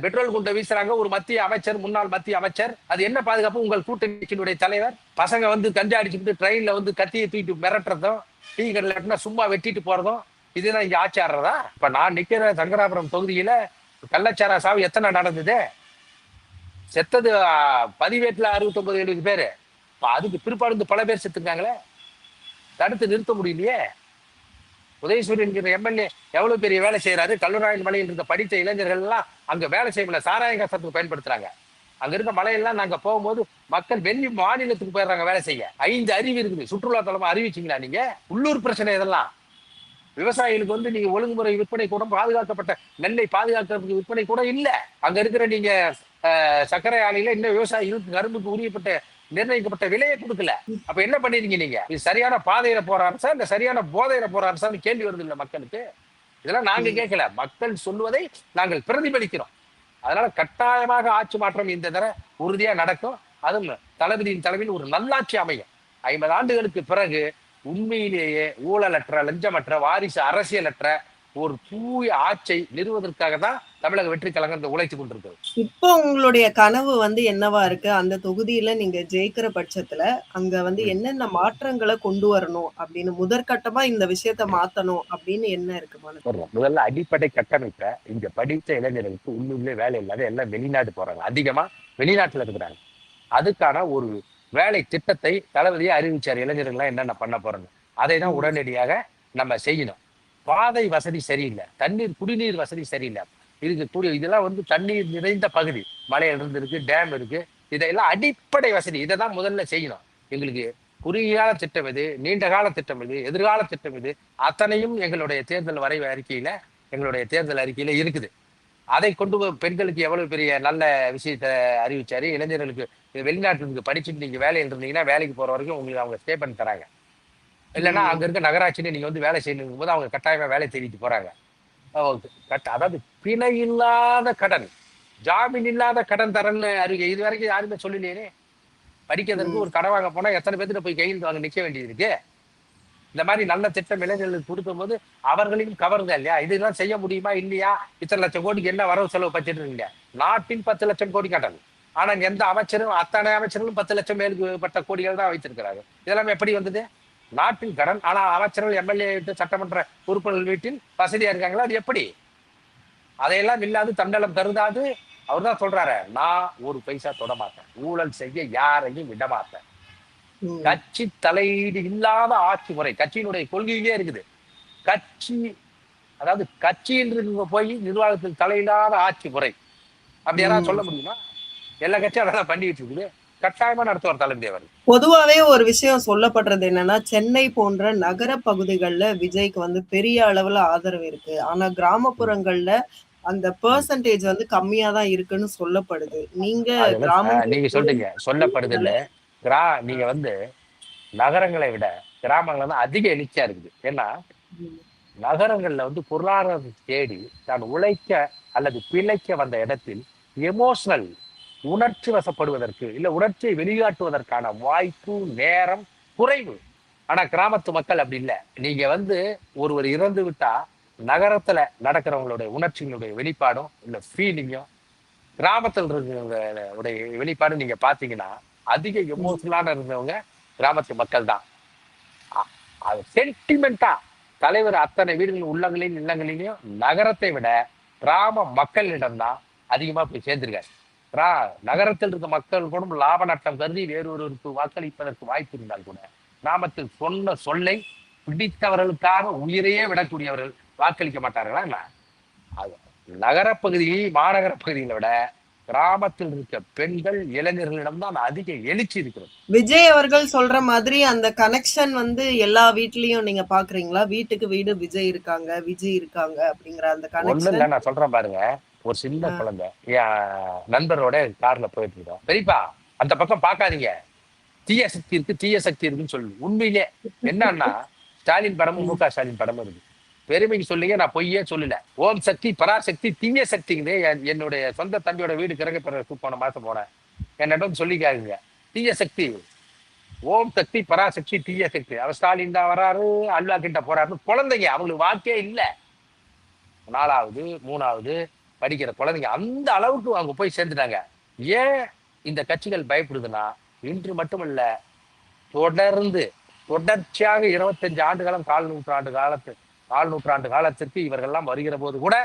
பெட்ரோல் குண்டை வீசுறாங்க ஒரு மத்திய அமைச்சர், முன்னாள் மத்திய அமைச்சர். அது என்ன பாதுகாப்பு? உங்கள் கூட்டணியினுடைய தலைவர் பசங்க வந்து கஞ்சா அடிச்சுட்டு ட்ரெயின்ல வந்து கத்தியை தூக்கிட்டு மிரட்டுறதும், டீ கடையில சும்மா வெட்டிட்டு போறதும், இதுதான் இங்க ஆட்சி ஆடுறதா? இப்ப நான் நிக்கிற சங்கராபுரம் தொகுதியில கள்ளச்சாரா சாவு எத்தனை நடந்தது? செத்தது பதிவேட்டுல 69-70 பேரு. அதுக்கு பிற்பாடு பல பேர் செத்துருக்காங்களே, தடுத்து நிறுத்த முடியலையே. உதயசூரியன் என்கிற எம்எல்ஏ எவ்வளவு பெரிய வேலை செய்யறாரு. கல்லூராயன் மலையில் இருக்க படித்த இளைஞர்கள் எல்லாம் அங்க வேலை செய்யல, சாராய கசத்துக்கு பயன்படுத்துறாங்க. அங்க இருக்க மலையெல்லாம் நாங்க போகும்போது மக்கள் வெளி மாநிலத்துக்கு போயிடுறாங்க வேலை செய்ய. 5 அறிவு இருக்குது. சுற்றுலா தலமா அறிவிச்சிங்களா நீங்க? உள்ளூர் பிரச்சனை இதெல்லாம். விவசாயிகளுக்கு வந்து நீங்க ஒழுங்குமுறை விற்பனை கூட, பாதுகாக்கப்பட்ட நெல்லை பாதுகாக்கிறதுக்கு விற்பனை கூட இல்ல. அங்க இருக்கிற நீங்க சர்க்கரை ஆலையில இன்னும் விவசாயிகளுக்கு கரும்புக்கு உரியப்பட்ட நிர்ணயிக்கப்பட்ட விலையை கொடுக்கல. அப்ப என்ன பண்ணிருக்கீங்க நீங்க? இது சரியான பாதையில போற அரசா இல்ல சரியான போதையில போற அரசான்னு கேள்வி வருது இல்ல மக்களுக்கு. இதெல்லாம் நாங்க கேட்கல, மக்கள் சொல்லுவதை நாங்கள் பிரதிபலிக்கிறோம். அதனால கட்டாயமாக ஆட்சி மாற்றம் இந்த தடவை உறுதியா நடக்கும். அதுவும் தளபதியின் தலைமையில் ஒரு நல்லாட்சி அமையும். 50 ஆண்டுகளுக்கு பிறகு உண்மையிலேயே ஊழலற்ற, லஞ்சமற்ற, வாரிசு அரசியலற்ற ஒரு தூய ஆட்சியை நிறுவதற்காக தான் தமிழக வெற்றி கழகம் இந்த உழைத்து கொண்டிருக்கிறது. இப்போ உங்களுடைய கனவு வந்து என்னவா இருக்கு? அந்த தொகுதியில நீங்க ஜெயிக்கிற பட்சத்துல, அங்க வந்து ம். என்னென்ன மாற்றங்கள கொண்டு வரணும் அப்படின்னு முதற்கட்டமா இந்த விஷயத்த மாத்தணும் அப்படின்னு என்ன இருக்கு மனசுல? சொல்றேன். முதல்ல அடிப்படை கட்டமைப்ப இங்க படித்த இளைஞர்களுக்கு உள்ளூர்லயே வேலை இல்லாத எல்லாம் வெளிநாடு போறாங்க. அதிகமா வெளிநாட்டுல இருக்கிறாங்க. அதுக்கான ஒரு வேலை திட்டத்தை தளபதியே அறிவிச்சார். இளைஞர்கள்லாம் என்னென்ன பண்ண போறோம்னு. அதை தான் ம். உடனடியாக நம்ம செய்யணும். பாதை வசதி சரியில்லை. குடிநீர் வசதி சரியில்லை. இதெல்லாம் வந்து தண்ணீர் நிறைந்த பகுதி. மலையில இருந்து இருக்கு, டேம் இருக்கு. இதெல்லாம் அடிப்படை வசதி. இதை தான் முதல்ல செய்யணும். எங்களுக்கு குறுகிய கால திட்டம் இது, நீண்ட கால திட்டம் இது, எதிர்கால திட்டம் இது, அத்தனையும் எங்களுடைய தேர்தல் வரைவு அறிக்கையில எங்களுடைய தேர்தல் அறிக்கையில இருக்குது. அதை கொண்டு பெண்களுக்கு எவ்வளவு பெரிய நல்ல விஷயத்த அறிவிச்சாரு. இளைஞர்களுக்கு வெளிநாட்டுக்கு படிச்சுட்டு நீங்க வேலையில் இருந்தீங்கன்னா வேலைக்கு போற வரைக்கும் உங்களுக்கு அவங்க ஸ்டே பண்ணி தராங்க. இல்லைன்னா ம். அங்க இருக்க நகராட்சின்னு நீங்க வந்து வேலை செய்யணும் போது அவங்க கட்டாயமா வேலை தேடிட்டு போறாங்க. அதாவது பிணை இல்லாத கடன், ஜாமீன் இல்லாத கடன் தரன்னு அறிக்கை இது வரைக்கும் யாருமே சொல்லலையே. படிக்கிறதுக்கு ம். ஒரு கடன் வாங்க போனா எத்தனை பேர்த்துட்டு போய் கையெழுத்து வாங்க நிக்க வேண்டியது இருக்கு. இந்த மாதிரி நல்ல திட்டம் இளைஞர்களுக்கு கொடுக்கும் போது அவர்களையும் கவருங்க இல்லையா? இதெல்லாம் செய்ய முடியுமா இல்லையா? இத்தனை லட்சம் கோடிக்கு என்ன வரவு செலவு பட்ஜெட் இருக்கீங்க? நாட்டின் 10 லட்சம் கோடி கடன். ஆனா எந்த அமைச்சரும் அத்தனை அமைச்சர்களும் 10 லட்சம் மேற்பட்ட கோடிகள் தான் வைத்திருக்கிறாங்க. இதெல்லாம் எப்படி வந்தது? நாட்டின் கடன். ஆனா அமைச்சர்கள், எம்எல்ஏ வீட்டு, சட்டமன்ற உறுப்பினர்கள் வீட்டில் வசதியா இருக்காங்களா? அது எப்படி? அதையெல்லாம் இல்லாது தன்னலம் கருதாது அவர் தான் சொல்றாரு, நான் ஒரு பைசா தொட மாட்டேன், ஊழல் செய்ய யாரையும் விட மாட்டேன். ம். கட்சி தலையீடு இல்லாத ஆட்சி முறை கட்சியினுடைய கொள்கையிலே இருக்குது. கட்சி அதாவது கட்சியில் இருந்து போய் நிர்வாகத்தில் தலையிடாத ஆட்சி முறை அப்படி யாராவது சொல்ல ம். முடியுமா? எல்லா கட்சியும் அதெல்லாம் பண்ணிட்டு இருக்குது. கட்டாயமா நடத்துவார் தலைமை அவர். பொதுவாவே ஒரு விஷயம் சொல்லப்படுறது என்னன்னா, சென்னை போன்ற நகர பகுதிகள்ல விஜய்க்கு வந்து பெரிய அளவுல ஆதரவு இருக்கு. ஆனா ம், கிராமப்புறங்கள்ல அந்த ம். பெர்சன்டேஜ் வந்து கம்மியா தான் இருக்குன்னு சொல்லப்படுது. நீங்க அது வந்து கிராமங்கள் நீங்க கூட சொல்றீங்க சொல்லப்படுது இல்ல. இருக்கிறதால நீங்க வந்து நகரங்களை விட கிராமங்கள் தான் அதிக எழுச்சியா இருக்குது. ஏன்னா ம். நகரங்கள்ல வந்து பொருளாதாரத்தை தேடி தான் உழைக்க அல்லது பிழைக்க வந்த இடத்தில் எமோஷனல் உணர்ச்சி வசப்படுவதற்கு இல்ல உணர்ச்சியை வெளிக்காட்டுவதற்கான வாய்ப்பு நேரம் குறைவு. ஆனா கிராமத்து மக்கள் அப்படி இல்லை. நீங்க வந்து ஒருவர் இறந்து விட்டா நகரத்துல நடக்கிறவங்களுடைய உணர்ச்சிகளுடைய வெளிப்பாடும் இல்ல ஃபீலிங்கும் கிராமத்தில் இருக்கிறவங்களுடைய வெளிப்பாடும் நீங்க பாத்தீங்கன்னா அதிக ம். எமோஷனலான இருந்தவங்க கிராமத்து மக்கள் தான். அ- அது சென்டிமெண்டா தலைவர் அத்தனை வீடுகளின் உள்ளங்களிலும் இல்லங்களிலையும் நகரத்தை விட கிராம மக்களிடம்தான் அதிகமா போய் சேர்ந்திருக்காரு. நகரத்தில் இருக்க மக்கள் கூட லாப நட்டம் கருதி வேறொருவருக்கு வாக்களிப்பதற்கு வாய்ப்பு இருந்தால் கூட கிராமத்தில் சொன்ன சொல்லை பிடித்தவர்களுக்காக உயிரையே விடக்கூடியவர்கள் வாக்களிக்க மாட்டார்களா என்ன? அது நகரப்பகுதி மாநகர பகுதிகளை விட கிராமத்தில் இருக்க பெண்கள் இளைஞர்களிடம் தான் அதிக எழுச்சி இருக்கிறது. விஜய் அவர்கள் சொல்ற மாதிரி அந்த கனெக்ஷன் வந்து எல்லா வீட்லயும் நீங்க பாக்குறீங்களா? வீட்டுக்கு வீடு விஜய் இருக்காங்க, விஜய் இருக்காங்க அப்படிங்கிற அந்த ஒண்ணும் இல்ல, கனெக்ஷன். நான் சொல்றேன் பாருங்க. ஒரு சின்ன குழந்தை என் நண்பரோட கார்ல போயிட்டு இருக்கோம். பெரியப்பா அந்த பக்கம் பார்க்காதீங்க, தீய சக்தி இருக்கு, தீய சக்தி இருக்குன்னு சொல்லு. உண்மையிலே என்னன்னா ஸ்டாலின் படமும் மு க ஸ்டாலின் படமும் இருக்கு. பெருமைக்கு சொல்லுங்க, நான் பொய்யே சொல்லல. ஓம் சக்தி பராசக்தி தீய சக்திங்க. என்னுடைய சொந்த தம்பியோட வீடு கிரக பிறகு போன மாசம் போனேன். என்னிடம் சொல்லிக்காதுங்க தீய சக்தி. ஓம் சக்தி பராசக்தி தீய சக்தி. அவர் ஸ்டாலின் தான் வராரு, அல்வா கிட்ட போறாருன்னு குழந்தைங்க, அவங்களுக்கு வாக்கே இல்ல. 4வது 3வது படிக்கிற குழந்தைங்க அந்த அளவுக்கு அவங்க போய் சேர்ந்துட்டாங்க. ஏன் இந்த கட்சிகள் பயப்படுதுன்னா, இன்று மட்டுமல்ல, தொடர்ந்து தொடர்ச்சியாக 25 ஆண்டு காலம், கால் நூற்றாண்டு காலத்திற்கு இவர்கள்லாம் வருகிற போது கூட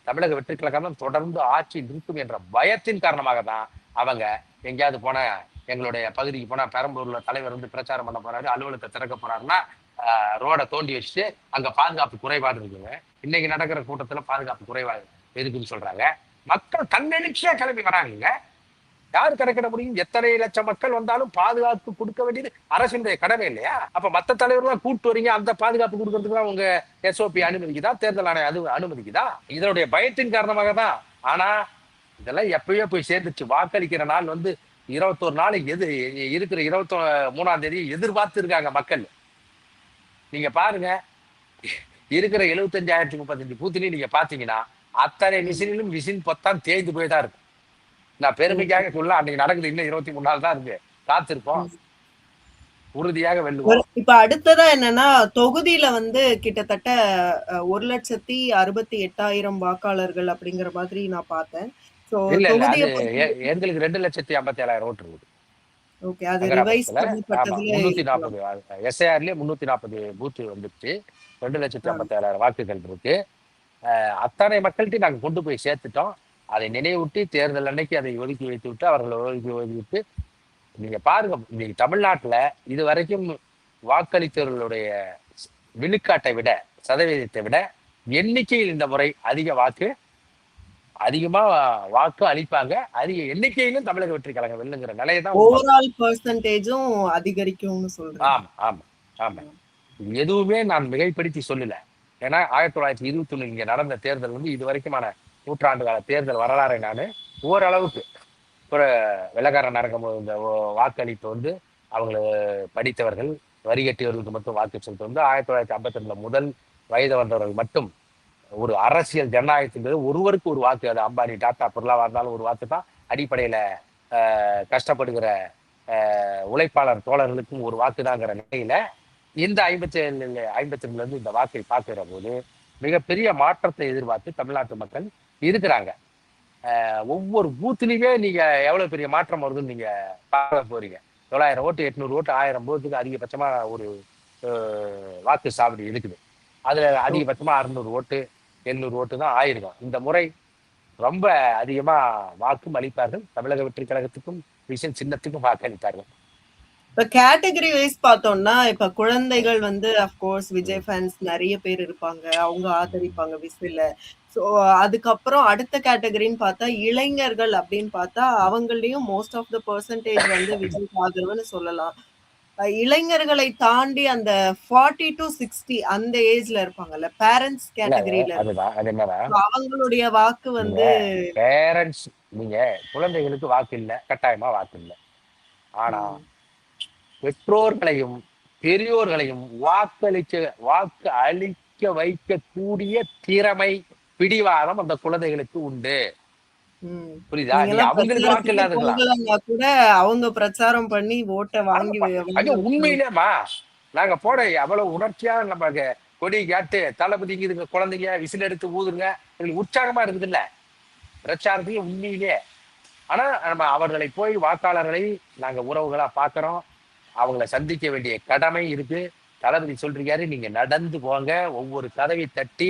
தமிழக வெற்றி கழகம் தொடர்ந்து ஆட்சி நிற்கும் என்ற பயத்தின் காரணமாக தான் அவங்க எங்கேயாவது போன எங்களுடைய பகுதிக்கு போனா, பெரம்பலூர்ல தலைவர் வந்து பிரச்சாரம் பண்ண போறாரு, அலுவலகத்தை திறக்க போறாருன்னா ரோட தோண்டி வச்சுட்டு அங்க பாதுகாப்பு குறைபாடு இருக்குங்க. இன்னைக்கு நடக்கிற கூட்டத்துல பாதுகாப்பு குறைபாடு இருக்குன்னு சொல்றாங்க. மக்கள் தன்னெழுச்சியா கிளம்பி வராங்க. யாரு கணக்கிட முடியும்? எத்தனை லட்சம் மக்கள் வந்தாலும் பாதுகாப்பு கொடுக்க வேண்டியது அரசினுடைய கடமை இல்லையா? அப்ப மத்த தலைவர்கள்லாம் கூட்டு வரீங்க, அந்த பாதுகாப்பு கொடுக்கறதுக்கு தான் உங்க SOP அனுமதிக்குதா? தேர்தல் ஆணையம் அது அனுமதிக்குதா? இதனுடைய பயத்தின் காரணமாக தான். ஆனா இதெல்லாம் எப்பயோ போய் சேர்ந்துச்சு. வாக்களிக்கிற நாள் வந்து 21 நாள் இருக்கிற 23ஆம் தேதி எதிர்பார்த்து இருக்காங்க மக்கள். நீங்க பாருங்க, இருக்கிற 75,035 பூத்திலையும் நீங்க பாத்தீங்கன்னா அத்தனை மிஷினிலும் மிஷின் பொத்தான் தேய்ந்து போய் தான் இருக்கு. நான் பெருமைக்காக சொல்ல, அன்னைக்கு நடக்குது, இன்னும் 23 நாள் தான் இருக்கு, காத்திருப்போம். உறுதியாக வெல்லுவோம். இப்ப அடுத்ததா என்னன்னா, தொகுதியில வந்து கிட்டத்தட்ட 1,68,000 வாக்காளர்கள் அப்படிங்கிற மாதிரி நான் பார்த்தேன். ஸோ இல்ல இல்ல தொகுதிய அது பொறுத்த எங்களுக்கு 2,57,000 ஓட்டு இருக்குது ஓகே. அது ரிவைஸ் சங்கராபுரத்துல. ஆமா, பண்ணப்பட்டதுல இருக்கலாம். 340 எஸ்ஐஆர்லயே 340 பூத்து வந்துருச்சு. ஆ. 2,57,000 வாக்குகள் இருக்கு. அத்தனை மக்கள்கிட்ட நாங்க கொண்டு போய் சேர்த்துட்டோம். அதை நினைவூட்டி தேர்தல் அன்னைக்கு அதை ஒதுக்கி வைத்து விட்டு அவர்களை ஒதுக்கி விட்டு நீங்க பாருங்க, இன்னைக்கு தமிழ்நாட்டுல இது வரைக்கும் வாக்களித்தவர்களுடைய விழுக்காட்டை விட, சதவீதத்தை விட எண்ணிக்கையில் இந்த முறை அதிகமா வாக்கு அளிப்பாங்க. அதிக எண்ணிக்கையிலும் தமிழக வெற்றி கழகம் வெல்லுங்கிற நிலையை தான் ஓவரால் பெர்சன்டேஜும் அதிகரிக்கும்னு சொல்றீங்க. ஆமா ஆமா ஆமா. இது எதுவுமே நான் மிகைப்படுத்தி சொல்லல. ஏன்னா 1921 இங்க நடந்த தேர்தல் வந்து இது வரைக்குமான நூற்றாண்டு கால தேர்தல் வரலாறை நான் ஓரளவுக்கு ஒரு வெள்ளக்காரன் நடக்கும்போது இந்த வாக்களிப்பு வந்து அவங்கள படித்தவர்கள் வரிகட்டியவர்களுக்கு மட்டும் வாக்கு செலுத்த வந்து 1952 முதல் வயது வந்தவர்கள் மட்டும் ஒரு அரசியல் ஜனநாயகத்தின் ஒருவருக்கு ஒரு வாக்கு, அது அம்பானி டாட்டா பிர்லாவா இருந்தாலும் ஒரு வாக்கு தான். அடிப்படையில கஷ்டப்படுகிற உழைப்பாளர் தோழர்களுக்கும் ஒரு வாக்குதாங்கிற நிலையில இந்த 57 இருந்து இந்த வாக்கை பார்க்கிற போது மிகப்பெரிய மாற்றத்தை எதிர்பார்த்து தமிழ்நாட்டு மக்கள் இருக்கிறாங்க. ஒவ்வொரு பூத்துலயுமே நீங்க எவ்வளவு பெரிய மாற்றம் வருதுன்னு நீங்க பார்க்க போறீங்க. 900 ஓட்டு 800 ஓட்டு 1000 பூத்துக்கு அதிகபட்சமா ஒரு வாக்கு சாவடி இருக்குது. அதுல அதிகபட்சமா 600 ஓட்டு 800 ஓட்டு தான் ஆயிருக்கும். இந்த முறை ரொம்ப அதிகமா வாக்கும் அளிப்பார்கள். தமிழக வெற்றி கழகத்துக்கும் விஷன் சின்னத்துக்கும் வாக்களித்தார்கள். இப்ப கேட்டகரி வைஸ் பார்த்தோம்னா, இப்ப குழந்தைகள் வந்து அஃப்கோர்ஸ் விஜய் ஃபேன்ஸ் நெறைய பேர் இருப்பாங்க. அவங்க ஆதரிப்பாங்க விசில. ஸோ அதுக்கப்புறம் அடுத்த கேட்டகரின்னு பார்த்தா, இளைஞர்கள் அப்படின்னு பார்த்தா, அவங்களையும் மோஸ்ட் ஆஃப் த பெர்சன்டேஜ் வந்து விஜய்க்கு ஆதரவுன்னு சொல்லலாம். இளைஞர்களை தாண்டி அந்த 40-60 அந்த ஏஜ்ல இருப்பாங்கல்ல, பேரண்ட்ஸ் இல்ல கேட்டகரியில அதுதான் அது என்னன்னா, அவங்களுடைய வாக்கு நீங்க வந்து பேரண்ட்ஸ் நீங்க குழந்தைகளுக்கு வாக்கு இல்லை, கட்டாயமா வாக்கு இல்லை. ஆனா ம். பெற்றோர்களையும் பெரியோர்களையும் வாக்கு அளிக்க வைக்கக்கூடிய திறமை, பிடிவாதம் அந்த குழந்தைகளுக்கு உண்டு. ம். புரியுதா? நீங்க நீங்கலாம் அவங்களுக்கு வாக்கு பிரச்சாரத்துக்கே இல்லாதுக்கலாம். போகலன்னா கூட, அவங்க பிரச்சாரம் பண்ணி ஓட்ட வாங்கி ஆமாப்பா. வாங்க ஐயோ வைக்கணும். உண்மையிலேமா நாங்க போட அவ்வளவு உணர்ச்சியா நமக்கு கொடி காட்டு தளபதிக்கு இதுங்க குழந்தைங்க விசில் எடுத்து ஊதுங்க, எங்களுக்கு உற்சாகமா இருக்குது இல்ல பிரச்சாரத்துக்கு உண்மையிலே. ஆனா நம்ம அவர்களை போய் வாக்காளர்களை நாங்க உறவுகளா பாக்குறோம். அவங்கள சந்திக்க வேண்டிய கடமை இருக்கு. தளபதி சொல்றாரு, நீங்க நடந்து போங்க, ஒவ்வொரு கதவை தட்டி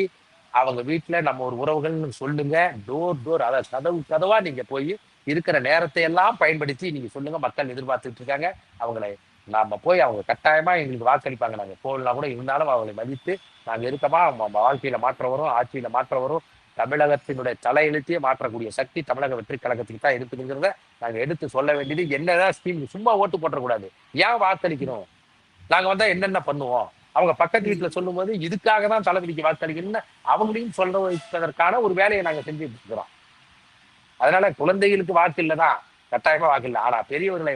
அவங்க வீட்டுல நம்ம ஒரு உறவுகள்னு சொல்லுங்க. டோர் அதாவது கதவா நீங்க போய் இருக்கிற நேரத்தை எல்லாம் பயன்படுத்தி நீங்க சொல்லுங்க. மக்கள் எதிர்பார்த்துட்டு இருக்காங்க. அவங்களை நாம போய் அவங்க கட்டாயமா எங்களுக்கு வாக்களிப்பாங்க. நாங்க போகலாம் கூட இருந்தாலும் அவங்களை மதித்து நாங்க இருக்கமா வாழ்க்கையில மாற்றம் வரும், ஆட்சியில மாற்றம் வரும். தமிழகத்தினுடைய தலையெழுத்தையே மாற்றக்கூடிய சக்தி தமிழக வெற்றி கழகத்துக்கு தான் இருக்குதுங்கிறத நாங்க எடுத்து சொல்ல வேண்டியது. என்னதான் ஸ்கீம், சும்மா ஓட்டு போட்டக்கூடாது. ஏன் வாக்களிக்கணும், நாங்க வந்தா என்னென்ன பண்ணுவோம், அவங்க பக்கத்து வீட்டுல சொல்லும் போது இதுக்காக தான் தளபதிக்கு வாக்களிக்கணும்னு அவங்களையும் சொல்ல வைப்பதற்கான ஒரு வேலையை நாங்க செஞ்சுட்டு இருக்கிறோம். அதனால குழந்தைகளுக்கு வாக்கு இல்லதான், கட்டாயமா வாக்கு இல்லை. ஆனா பெரியவர்களை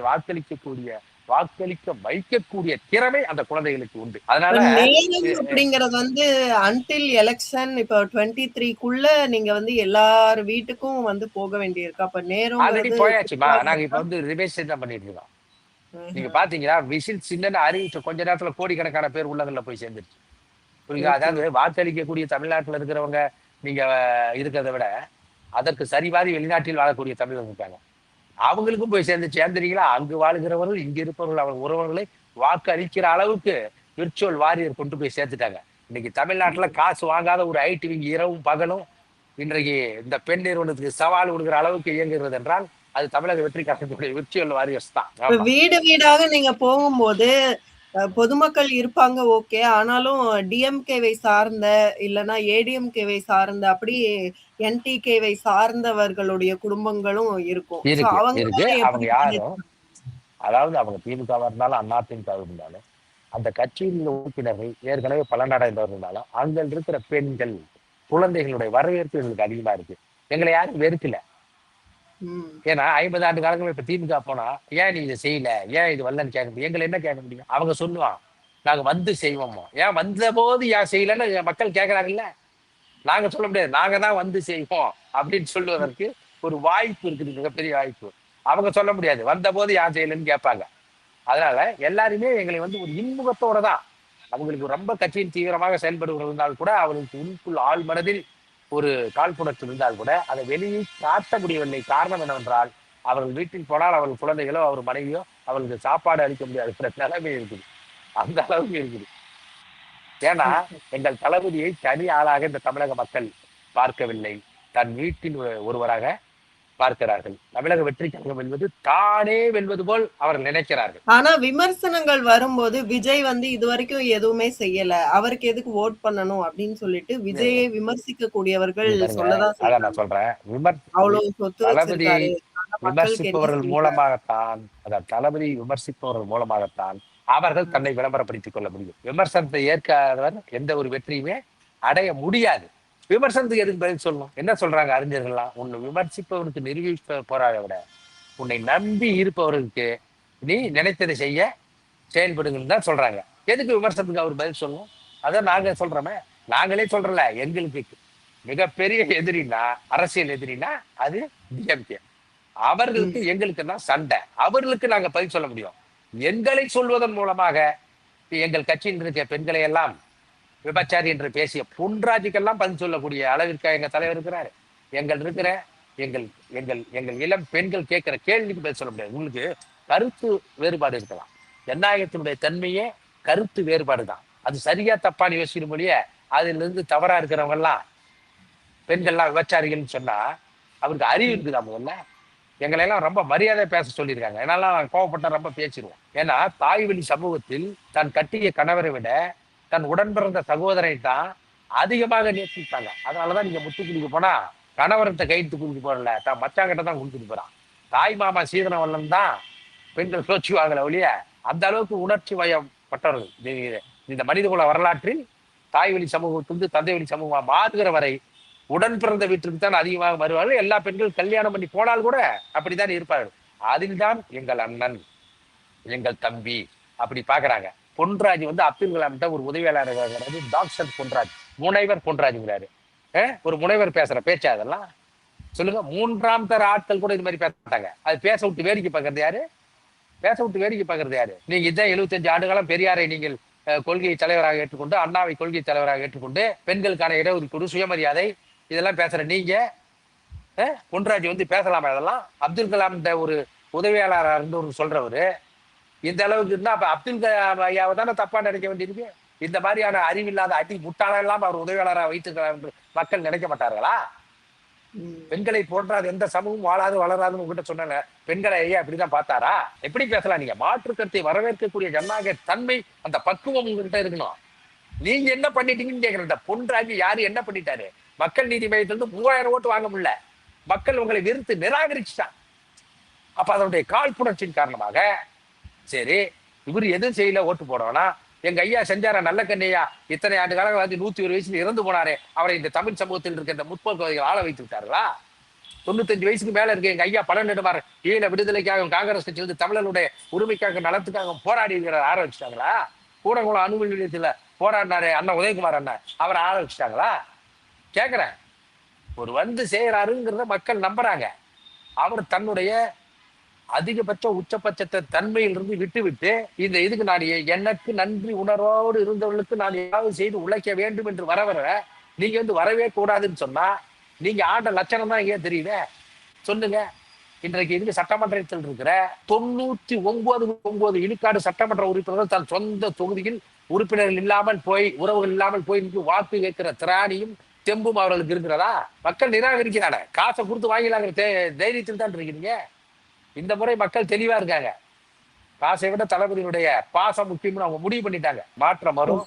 வாக்களிக்க வைக்கக்கூடிய திறமை அந்த குழந்தைகளுக்கு உண்டு. அதனால நேரம் அப்படிங்கறது வந்து அன்டில் எலெக்ஷன் இப்ப 23க்குள்ள நீங்க வந்து எல்லார் வீட்டுக்கும் வந்து போக வேண்டியிருக்கு. அப்ப ஆல்ரெடி நேரம்ங்கிறது போயாச்சுமா. நாங்க இப்ப வந்து ரிவைஸ் தான் பண்ணிட்டு இருக்கோம். நீங்க பாத்தீங்களா, விசில் சின்னன்னு அறிவிச்ச கொஞ்ச நேரத்துல கோடிக்கணக்கான பேர் உள்ளங்கள்ல போய் சேர்ந்துருச்சு. புரியுதா? அதாவது வாக்களிக்கக்கூடிய தமிழ்நாட்டுல இருக்கிறவங்க நீங்க இருக்கிறத விட அதற்கு சரிபாதி வெளிநாட்டில் வாழக்கூடிய தமிழர்கள் இருக்காங்க. அவங்களுக்கும் போய் சேர்ந்துறீங்களா? அங்கு வாழ்கிறவர்கள் இங்க இருப்பவர்கள் அவங்க உறவுகளை வாக்கு அளிக்கிற அளவுக்கு விர்ச்சுவல் வாரியர் கொண்டு போய் சேர்த்துட்டாங்க. இன்னைக்கு தமிழ்நாட்டுல காசு வாங்காத ஒரு ஐடி விங் இரவும் பகலும் இன்றைக்கு இந்த பெண் நிறுவனத்துக்கு சவால் கொடுக்கிற அளவுக்கு இயங்குகிறது என்றால் அது தமிழக வெற்றி கழகத்துடைய விர்ச்சுவல் வாரியர்ஸ் தான். ஆமா. வீடு வீடாக நீங்க போகும்போது பொதுமக்கள் இருப்பாங்க ஓகே. ஆனாலும் டிஎம்கேவை சார்ந்த இல்லைன்னா ஏடிஎம்கேவை சார்ந்த அப்படி என்டிகேவை சார்ந்தவர்களுடைய குடும்பங்களும் இருக்கும். So இருக்கு அவங்க இருக்கு. அவங்க எப்படி யாரும், அதாவது அவங்க திமுகவா இருந்தாலும் அதிமுக இருந்தாலும் அந்த கட்சியில் உறுப்பினர்கள் ஏற்கனவே பலனடைந்தவர்கள் இருந்தாலும் அங்க இருக்கிற பெண்கள் குழந்தைகளுடைய வரவேற்பு எங்களுக்கு அதிகமா இருக்கு. எங்களை யாரும் வெறுக்கல. ம். ஏன்னா 50 ஆண்டு காலங்கள் இப்ப திமுக போனா ஏன் நீ இதை செய்யல, ஏன் இது வரலன்னு கேட்க முடியும். எங்களை என்ன கேட்க முடியும்? அவங்க சொல்லுவான் நாங்க வந்து செய்வோமோ. ஏன் வந்த போது ஏன் செய்யலன்னு மக்கள் கேட்கறாங்கல்ல. நாங்க சொல்ல முடியாது, நாங்க தான் வந்து செய்வோம் அப்படின்னு சொல்லுவதற்கு ஒரு வாய்ப்பு இருக்குது, மிகப்பெரிய வாய்ப்பு. அவங்க சொல்ல முடியாது, வந்த போது ஏன் செய்யலன்னு கேட்பாங்க. அதனால எல்லாருமே எங்களை வந்து ஒரு இன்முகத்தோட தான், அவங்களுக்கு ரொம்ப கட்சியின் தீவிரமாக செயல்படுவது இருந்தால் கூட அவர்களுக்கு உள்ளுக்குள் ஆழ் மனதில் ஒரு காழ்ப்புணர்ச்சி இருந்தால் கூட அதை வெளியே காட்ட முடியவில்லை. காரணம் என்னவென்றால் அவர்கள் வீட்டில் போனால் அவர்கள் குழந்தைகளோ அவர் மனைவியோ அவர்களுக்கு சாப்பாடு அளிக்க முடியாத நிலைமை இருக்குது. அந்த அளவுக்கு இருக்குது. ஏன்னா எங்கள் தளபதியை தனி ஆளாக இந்த தமிழக மக்கள் பார்க்கவில்லை, தன் வீட்டில் ஒருவராக பார்க்கிறார்கள். தமிழக வெற்றி கழகம் வெல்வது தானே வெல்வது போல் அவர்கள் நினைக்கிறார்கள். ஆனா விமர்சனங்கள் வரும்போது விஜய் வந்து இதுவரைக்கும் எதுவுமே செய்யல, அவருக்கு எதுக்கு ஓட் பண்ணணும் அப்படின்னு சொல்லிட்டு விஜயை விமர்சிக்க கூடியவர்கள் சொல்லதான் அதான் நான் சொல்றேன், அவ்வளவு சொத்து தளபதியை வச்சிருக்காரு, விமர்சிப்பவர்கள் மூலமாகத்தான், அதான் தளபதி விமர்சிப்பவர்கள் மூலமாகத்தான் அவர்கள் தன்னை விளம்பரப்படுத்திக் கொள்ள முடியும். விமர்சனத்தை ஏற்காதவர் எந்த ஒரு வெற்றியுமே அடைய முடியாது. விமர்சனத்துக்கு எதுக்கு பதில் சொல்லணும்? என்ன சொல்றாங்க அறிஞர்கள்லாம், உன்னை விமர்சிப்பவனுக்கு நிரூபிப்ப போராட விட உன்னை நம்பி இருப்பவர்களுக்கு நீ நினைத்ததை செய்ய செயல்படுங்கன்னு தான் சொல்றாங்க. எதுக்கு விமர்சனத்துக்கு அவர் பதில் சொல்லணும்? அதான் நாங்க சொல்றோமே, நாங்களே சொல்றல, எங்களுக்கு மிகப்பெரிய எதிரினா, அரசியல் எதிரினா அது டிஎம்கே. அவர்களுக்கு எங்களுக்கு தான் சண்டை, அவர்களுக்கு நாங்க பதில் சொல்ல முடியும். எங்களை சொல்வதன் மூலமாக எங்கள் கட்சியின் இருக்க பெண்களை எல்லாம் விபச்சாரி என்று பேசிய பொன்ராஜுக்கெல்லாம் பதில் சொல்லக்கூடிய அளவிற்கு எங்க தலைவர் இருக்கிறாரு. எங்கள் எங்கள் இளம் பெண்கள் கேட்கிற கேள்விக்கு பதில் சொல்ல முடியாது. உங்களுக்கு கருத்து வேறுபாடு இருக்கலாம், ஜனநாயகத்தினுடைய தன்மையே கருத்து வேறுபாடு தான். அது சரியா தப்பான்னு யோசிக்கிற மொழிய அதுல இருந்து தவறா இருக்கிறவங்க எல்லாம் பெண்கள்லாம் விபச்சாரிகள்னு சொன்னா அவருக்கு அறிவு இருக்குதா? முதல்ல எங்களை எல்லாம் ரொம்ப மரியாதை பேச சொல்லியிருக்காங்க. என்னாலாம் கோவப்பட்டா ரொம்ப பேசிடுவோம். ஏன்னா தாய்வழி சமூகத்தில் தன் கட்டிய கணவரை விட தன் உடன் பிறந்த சகோதரை தான் அதிகமாக நேசிப்பாங்க. அதனாலதான் நீங்க முத்து குடிக்க போனா கணவரத்தை கைத்து குடிக்க போறல, தான் மச்சாங்கிட்ட தான் குடிச்சிட்டு போறான். தாய் மாமா சீதனவல்லன் தான் பெண்கள் சோச்சுவாங்கள ஒழிய அந்த அளவுக்கு உணர்ச்சி வயப்பட்டவர்கள் இந்த மனிதகுல வரலாற்றில் தாய் வழி சமூகத்திலிருந்து தந்தை வழி சமூகமா மாறுகிற வரை உடன் பிறந்த வீட்டுக்கு தான் அதிகமாக வருவார்கள். எல்லா பெண்கள் கல்யாணம் பண்ணி போனால் கூட அப்படித்தான் இருப்பார்கள். அதில்தான் எங்கள் அண்ணன், எங்கள் தம்பி அப்படி பாக்குறாங்க. பொன்ராஜ் வந்து அப்துல் கலாம்கிட்ட ஒரு உதவியாளர் டாக்டர் பொன்ராஜ், முனைவர் பொன்ராஜ்ங்கிறாரு. ஒரு முனைவர் பேசுற பேச்சா அதெல்லாம்? சொல்லுங்க. மூன்றாம் தர ஆட்கள் கூட இது மாதிரி பேச மாட்டாங்க. அது பேச விட்டு வேடிக்கை பார்க்கறது யாரு? பேச விட்டு வேடிக்கை பார்க்கறது யாரு? நீங்க இதான் 75 ஆண்டுகாலம் பெரியாரை நீங்கள் கொள்கை தலைவராக ஏற்றுக்கொண்டு, அண்ணாவை கொள்கை தலைவராக ஏற்றுக்கொண்டு, பெண்களுக்கான இடஒதுக்கீடு, சுயமரியாதை இதெல்லாம் பேசுற நீங்க பொன்ராஜ் வந்து பேசலாமா? இதெல்லாம் அப்துல் கலாம் ஒரு உதவியாளராக இருந்து ஒரு சொல்றவரு இந்த அளவுக்கு இருந்தா அப்ப அப்துல் கலாம் ஐயாவை தானே தப்பா நினைக்க வேண்டியிருக்கு. இந்த மாதிரியான அறிவில்லாத அடி முட்டாளெல்லாம் அவர் உதவியாளராக வைத்திருக்கிறார் என்று மக்கள் நினைக்க மாட்டார்களா? பெண்களை போன்றாது எந்த சமூகம் வாழாது வளராதுன்னு உங்ககிட்ட சொன்னாங்க. பெண்களை ஐயா இப்படிதான் பார்த்தாரா? எப்படி பேசலாம்? நீங்க மாற்று கருத்தை வரவேற்கக்கூடிய ஜனநாயக தன்மை, அந்த பக்குவம் உங்ககிட்ட இருக்கணும். நீங்க என்ன பண்ணிட்டீங்கன்னு கேட்கிறேன். இந்த பொன்ராஜ் யாரு என்ன பண்ணிட்டாரு? மக்கள் நீதி மையத்திலிருந்து 3000 ஓட்டு வாங்க முடியல. மக்கள் உங்களை வெறுத்து நிராகரிச்சுட்டான். அப்ப அதனுடைய காழ்ப்புணர்ச்சியின் காரணமாக சரி இவர் எதுவும் செய்யல ஓட்டு போடணும்னா, எங்க ஐயா செஞ்சாரா நல்ல கண்ணையா, இத்தனை ஆண்டு காலம் வந்து 101 வயசுல இறந்து போனாரே, அவரை இந்த தமிழ் சமூகத்தில் இருக்க இந்த முற்போக்கு ஆள வைத்து விட்டார்களா? 95 வயசுக்கு மேல இருக்கு எங்க ஐயா பழனிடுமாறு ஈழ விடுதலைக்காக காங்கிரஸ் கட்சி வந்து தமிழனுடைய உரிமைக்காக நலத்துக்காக போராடி இருக்கிற ஆரம்பிச்சிட்டாங்களா? கூடங்குளம் அணுமின் நிலையத்துல போராடினாரு அண்ணா உதயகுமார் அண்ணா, அவரை ஆரம்பிச்சிட்டாங்களா? கேக்குறேன். ஒரு வந்து செய்யறாருங்கிறத மக்கள் நம்புறாங்க. அவர் தன்னுடைய அதிகபட்ச உச்சபட்சத்தை தன்மையிலிருந்து விட்டு விட்டு இந்த இதுக்கு நான் எனக்கு நன்றி உணர்வோடு இருந்தவர்களுக்கு நான் ஏதாவது செய்து உழைக்க வேண்டும் என்று வர நீங்க வந்து வரவே கூடாதுன்னு சொன்னா நீங்க ஆண்ட லட்சணம் தான் எங்கேயே தெரியுது. சொல்லுங்க. இன்றைக்கு இதுக்கு சட்டமன்றத்தில் இருக்கிற 99 இழுக்காடு சட்டமன்ற உறுப்பினர்கள் தன் சொந்த தொகுதியில் உறுப்பினர்கள் இல்லாமல் போய், உறவுகள் இல்லாமல் போய் வாக்கு கேட்கிற திராணியும் தெம்பும் அவர்களுக்கு இருக்கிறதா? மக்கள் நிராகரிக்கிறாங்க. காசை கொடுத்து வாங்கிலாங்கிற தைரியத்தில் தான் இருக்கிறீங்க. இந்த முறை மக்கள் தெளிவா இருக்காங்க. காசை விட தளபதியினுடைய பாசம் முக்கியம்னு அவங்க முடிவு பண்ணிட்டாங்க. மாற்றம் வரும்,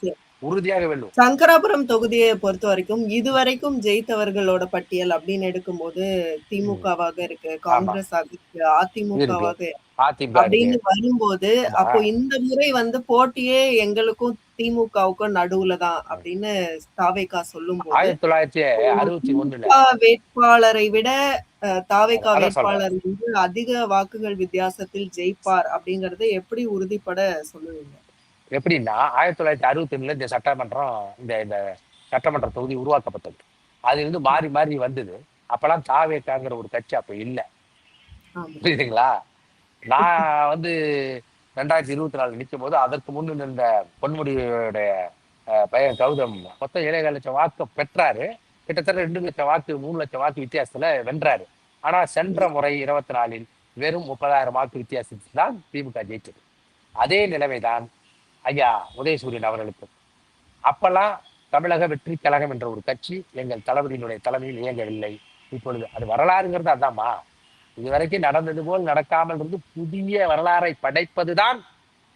உறுதியாக வெல்லும். சங்கராபுரம் தொகுதியை பொறுத்த வரைக்கும் இதுவரைக்கும் ஜெயித்தவர்களோட பட்டியல் அப்படின்னு எடுக்கும்போது திமுகவாக இருக்கு, காங்கிரஸ் இருக்கு, அதிமுகவாக அப்படின்னு வரும்போது, அப்போ இந்த முறை வந்து போட்டியே எங்களுக்கும் திமுகவுக்கும் நடுவுல தான் அப்படின்னு தாவேகா சொல்லும் போது 1961 வேட்பாளரை விட தாவேகா வேட்பாளர் வந்து அதிக வாக்குகள் வித்தியாசத்தில் ஜெயிப்பார் அப்படிங்கறத எப்படி உறுதிப்பட சொல்லுவீங்க? எப்படின்னா 1961 இந்த சட்டமன்றம் இந்த சட்டமன்ற தொகுதி உருவாக்கப்பட்டது. அது வந்து மாறி மாறி வந்தது. அப்பெல்லாம் தாவேகாங்கிற ஒரு கட்சி அப்ப இல்லை. புரியுதுங்களா? நான் வந்து 2024 நிற்கும் போது அதற்கு முன் இருந்த பொன்முடியுடைய பையன் கௌதம் மொத்தம் 7,5 லட்சம் வாக்கு பெற்றாரு. கிட்டத்தட்ட 2 லட்சம் வாக்கு 3 லட்சம் வாக்கு வித்தியாசத்துல வென்றாரு. ஆனா சென்ற முறை 24 வெறும் 30,000 வாக்கு வித்தியாசத்தில் தான் திமுக ஜெயிச்சது. அதே நிலைமைதான் ஐயா உதயசூரியன் அவர்களுக்கு. அப்பெல்லாம் தமிழக வெற்றி கழகம் என்ற ஒரு கட்சி எங்கள் தளபதியினுடைய தலைமையில் இயங்கவில்லை. இப்பொழுது அது வரலாறுங்கிறது அதாம்மா. இதுவரைக்கும் நடந்தது போல் நடக்காமல் இருந்து புதிய வரலாறை படைப்பதுதான்,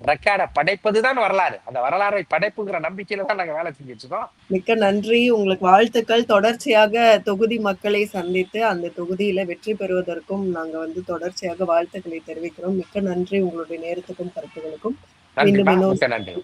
ரெக்கார்டை படைப்பதுதான் வரலாறு. அந்த வரலாறை படைப்புங்கிற நம்பிக்கையில தான் நாங்க வேலை செஞ்சுட்டு இருக்கோம். மிக்க நன்றி. உங்களுக்கு வாழ்த்துக்கள். தொடர்ச்சியாக தொகுதி மக்களை சந்தித்து அந்த தொகுதியில வெற்றி பெறுவதற்கும் நாங்க தொடர்ச்சியாக வாழ்த்துக்களை தெரிவிக்கிறோம். மிக்க நன்றி உங்களுடைய நேரத்துக்கும் கருத்துக்களுக்கும். நன்றிமா, மீண்டும் மிக்க நன்றி.